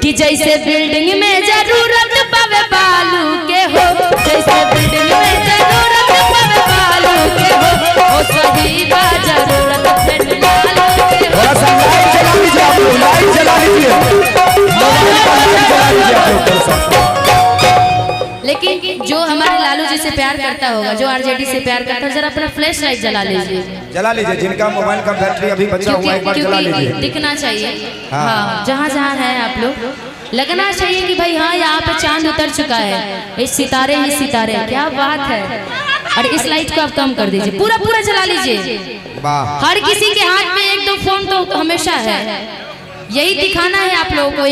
कि जैसे बिल्डिंग में जरूरत पवे बालू के हो, जैसे बिल्डिंग में जरूरत पवे बालू के हो, वो सही बा जरूरत फिर लालू के हो। थोड़ा सा लाइट जला लीजिए, आप लोग लाइट जला लीजिए, लेकिन जो हमारे लालू जी से प्यार करता होगा, जो आरजेडी से प्यार करता है, जरा अपना फ्लैश लाइट जला लीजिए, जला लीजिए। जिनका मोबाइल का बैटरी अभी बचा हुआ है एक बार जला लीजिए। दिखना चाहिए, हाँ जहाँ जहाँ है आप लोग लगना चाहिए कि भाई हाँ यहाँ पे चांद उतर चुका है, इस सितारे ही सितारे, क्या बात है। और इस लाइट को आप कम कर दीजिए, पूरा पूरा जला लीजिए। हर किसी के हाथ में एक दो फोन तो हमेशा है, यही दिखाना है आप लोगों को,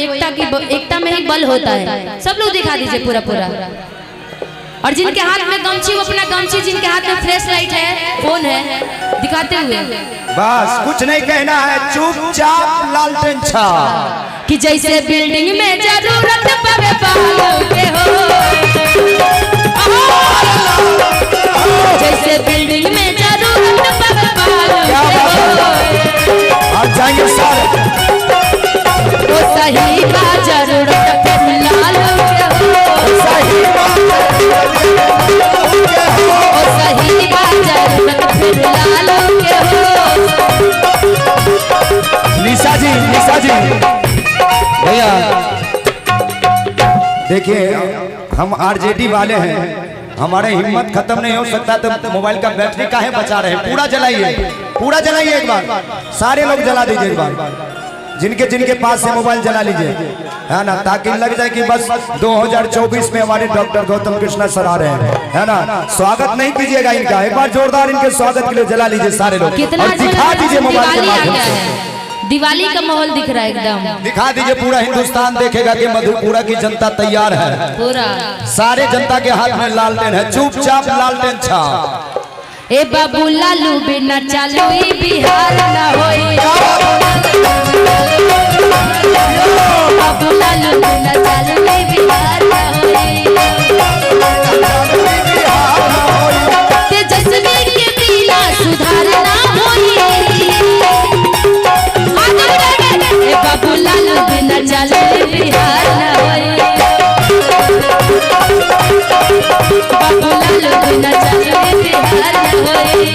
एकता में ही बल होता है। सब लोग दिखा दीजिए पूरा पूरा। और जिनके हाथ में गमछी वो अपना गमछी, जिनके हाथ में फ्लैश लाइट है, फोन है, दिखाते हुए बस कुछ नहीं कहना है, चुपचाप लालटेन छा। कि जैसे बिल्डिंग में जरूरत पवे बालू के हो, जैसे बिल्डिंग में जरूरत पवे बालू के हो, आप जाएंगे सारे वो सही बा जरूरत फिर लालू के हो, सही बा जरूरत फिर लालू के हो। निशा जी भैया देखिए, हम आरजेडी वाले हैं, हमारे हिम्मत खत्म नहीं हो सकता तो मोबाइल का बैटरी काहे बचा रहे हैं। पूरा जलाइए, पूरा जलाइए एक बार, सारे लोग जला दीजिए एक बार, जिनके पास से मोबाइल जला लीजिए, है ना, ताकि लग जाए कि बस 2024 में हमारे डॉक्टर गौतम कृष्णा सर आ रहे हैं, है ना। स्वागत नहीं कीजिएगा इनका, एक बार जोरदार इनके स्वागत के लिए जला लीजिए सारे लोग, और दिखा दीजिए मोबाइल के माध्यम से। दिवाली का माहौल दिख रहा है एकदम, दिखा दीजिए, पूरा हिंदुस्तान देखेगा कि मधेपुरा की जनता तैयार है, पूरा सारे जनता के हाथ में लालटेन है, चुपचाप लालटेन छा। ए बाबू लालू बिना चालू ही बिहार न होई, बाबू लालू बिना चालू ही बिहार न होई, तेजस्वी के बिना सुधार ना होई, ए बाबू लालू बिना चालू ही बिहार न होई, बाबू लालू बिना चालू ही बिहार न होई।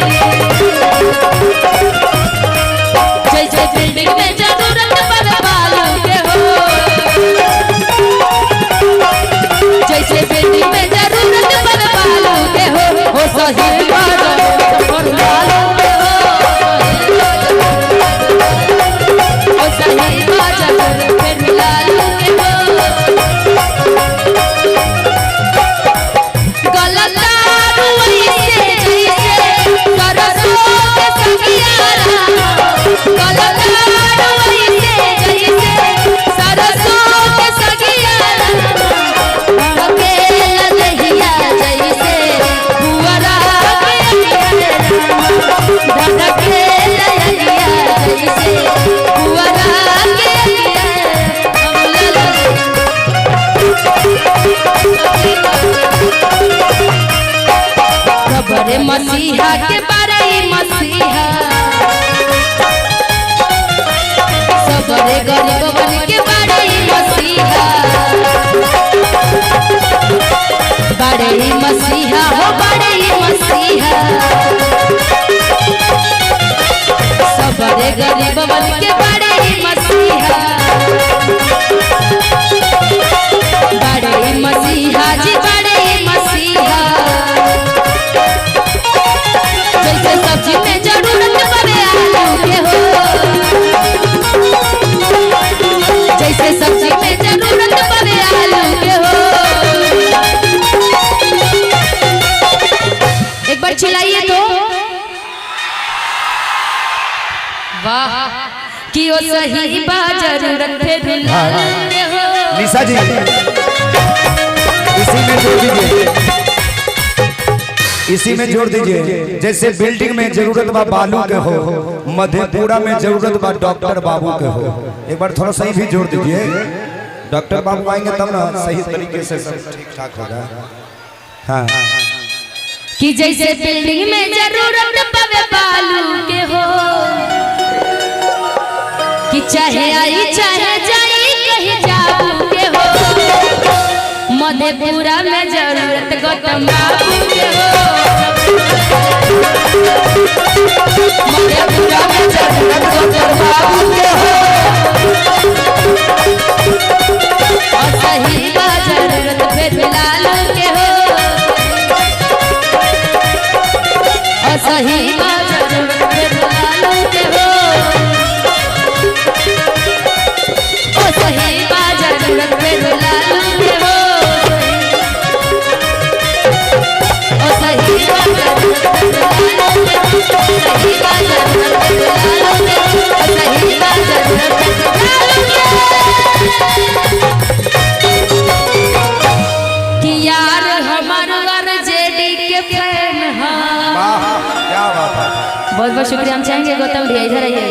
जैसे बिल्डिंग में जरूरत पवे बालू के हो, जैसे बिल्डिंग में जरूरत पवे बालू के हो, हो सही बा जरूरत फिर लालू के हो, हो सही बा जरूरत फिर लालू के हो। खबरे मसीहा के बारे मसीहा, सबरे गरीबवन के बारे मसीहा, बड़े ही मसीहा हो बड़े ही मसीहा, सबरे गरीबवन के बड़े ही मसीहा, बड़े ही मसीहा जी बड़े ही मसीहा। जैसे सब्जी में जरूरत पवे आलू के हो, जैसे सब्जी में जरूरत पवे आलू के हो। एक बार चिल्लाइए तो, वाह कि ओ सही बा जरूरत फिर लालू के हो। निशा जी इसी में जोड़ दीजिए, इसी में जोड़ दीजिए, जैसे बिल्डिंग में जरूरत बा बालू के हो, मधेपुरा में जरूरत बा डॉक्टर बाबू के हो। एक बार थोड़ा सही भी जोड़ दीजिए, डॉक्टर बाबू आएंगे तब ना सही तरीके से सब ठीक ठाक होगा। हाँ कि जैसे बिल्डिंग में जरूरत पवे बालू के हो, कि चाहे आई चाहे जाई कहीं जाऊं गौतम बाबू के हो मधेपुरा में जरूरत गौतम बाबू के हो और सही बा जरूरत फिर लालू के हो और सही बा जरूरत फिर लालू के हो और सही बा जरूरत फिर लालू के हो और सही बा जरूरत फिर लालू के हो सही बा जरूरत फिर लालू के हो और सही बा जरूरत फिर लालू के कि यार हमार जेडी के फैन है। क्या बात है। बहुत बहुत शुक्रिया हम चाहेंगे गौतम भैया इधर आइए।